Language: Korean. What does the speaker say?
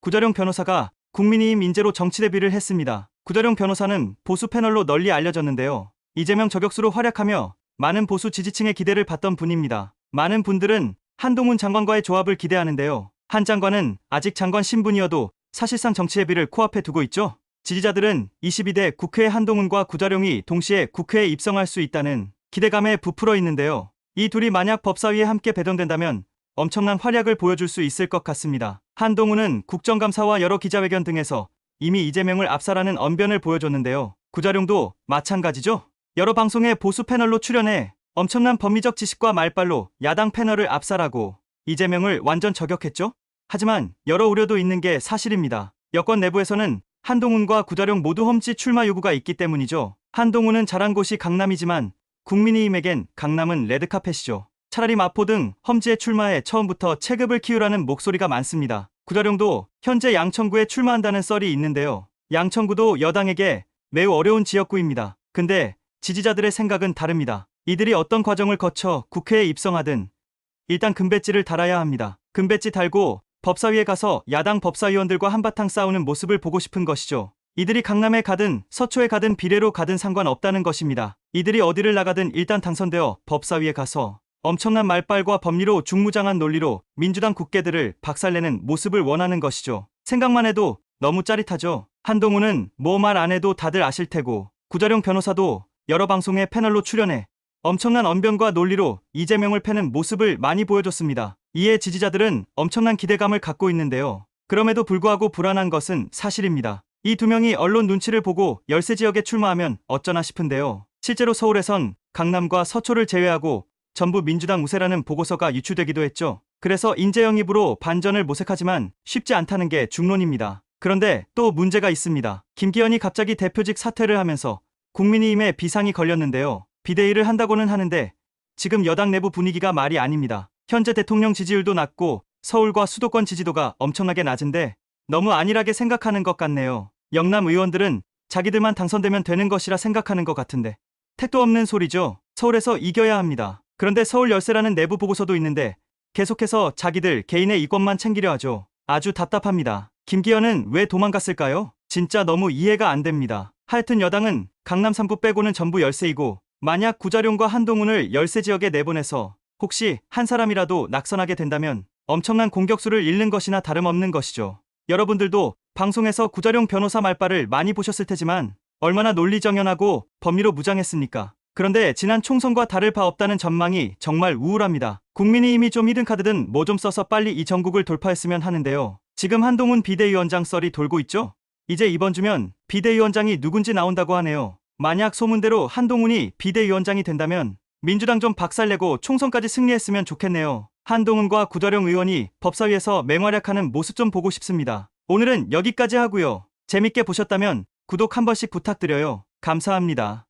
구자룡 변호사가 국민의힘 인재로 정치 데뷔를 했습니다. 구자룡 변호사는 보수 패널로 널리 알려졌는데요. 이재명 저격수로 활약하며 많은 보수 지지층의 기대를 받던 분입니다. 많은 분들은 한동훈 장관과의 조합을 기대하는데요. 한 장관은 아직 장관 신분이어도 사실상 정치 데뷔를 코앞에 두고 있죠. 지지자들은 22대 국회에 한동훈과 구자룡이 동시에 국회에 입성할 수 있다는 기대감에 부풀어 있는데요. 이 둘이 만약 법사위에 함께 배정된다면 엄청난 활약을 보여줄 수 있을 것 같습니다. 한동훈은 국정감사와 여러 기자회견 등에서 이미 이재명을 압살하는 언변을 보여줬는데요. 구자룡도 마찬가지죠. 여러 방송의 보수 패널로 출연해 엄청난 법리적 지식과 말빨로 야당 패널을 압살하고 이재명을 완전 저격했죠. 하지만 여러 우려도 있는 게 사실입니다. 여권 내부에서는 한동훈과 구자룡 모두 험지 출마 요구가 있기 때문이죠. 한동훈은 자란 곳이 강남이지만 국민의힘에겐 강남은 레드카펫이죠. 차라리 마포 등 험지에 출마해 처음부터 체급을 키우라는 목소리가 많습니다. 구자룡도 현재 양천구에 출마한다는 썰이 있는데요. 양천구도 여당에게 매우 어려운 지역구입니다. 근데 지지자들의 생각은 다릅니다. 이들이 어떤 과정을 거쳐 국회에 입성하든 일단 금배지를 달아야 합니다. 금배지 달고 법사위에 가서 야당 법사위원들과 한바탕 싸우는 모습을 보고 싶은 것이죠. 이들이 강남에 가든 서초에 가든 비례로 가든 상관없다는 것입니다. 이들이 어디를 나가든 일단 당선되어 법사위에 가서 엄청난 말빨과 법리로 중무장한 논리로 민주당 국회들을 박살내는 모습을 원하는 것이죠. 생각만 해도 너무 짜릿하죠. 한동훈은 뭐 말 안 해도 다들 아실 테고 구자룡 변호사도 여러 방송에 패널로 출연해 엄청난 언변과 논리로 이재명을 패는 모습을 많이 보여줬습니다. 이에 지지자들은 엄청난 기대감을 갖고 있는데요. 그럼에도 불구하고 불안한 것은 사실입니다. 이 두 명이 언론 눈치를 보고 열세 지역에 출마하면 어쩌나 싶은데요. 실제로 서울에선 강남과 서초를 제외하고 전부 민주당 우세라는 보고서가 유출되기도 했죠. 그래서 인재 영입으로 반전을 모색하지만 쉽지 않다는 게 중론입니다. 그런데 또 문제가 있습니다. 김기현이 갑자기 대표직 사퇴를 하면서 국민의힘에 비상이 걸렸는데요. 비대위를 한다고는 하는데 지금 여당 내부 분위기가 말이 아닙니다. 현재 대통령 지지율도 낮고 서울과 수도권 지지도가 엄청나게 낮은데 너무 안일하게 생각하는 것 같네요. 영남 의원들은 자기들만 당선되면 되는 것이라 생각하는 것 같은데 택도 없는 소리죠. 서울에서 이겨야 합니다. 그런데 서울 열세라는 내부 보고서도 있는데 계속해서 자기들 개인의 이권만 챙기려 하죠. 아주 답답합니다. 김기현은 왜 도망갔을까요? 진짜 너무 이해가 안 됩니다. 하여튼 여당은 강남 3구 빼고는 전부 열세이고 만약 구자룡과 한동훈을 열세 지역에 내보내서 혹시 한 사람이라도 낙선하게 된다면 엄청난 공격수를 잃는 것이나 다름없는 것이죠. 여러분들도 방송에서 구자룡 변호사 말빨을 많이 보셨을 테지만 얼마나 논리정연하고 법리로 무장했습니까? 그런데 지난 총선과 다를 바 없다는 전망이 정말 우울합니다. 국민의힘이 좀 히든 카드든 뭐 좀 써서 빨리 이 전국을 돌파했으면 하는데요. 지금 한동훈 비대위원장 썰이 돌고 있죠? 이제 이번 주면 비대위원장이 누군지 나온다고 하네요. 만약 소문대로 한동훈이 비대위원장이 된다면 민주당 좀 박살내고 총선까지 승리했으면 좋겠네요. 한동훈과 구자룡 의원이 법사위에서 맹활약하는 모습 좀 보고 싶습니다. 오늘은 여기까지 하고요. 재밌게 보셨다면 구독 한 번씩 부탁드려요. 감사합니다.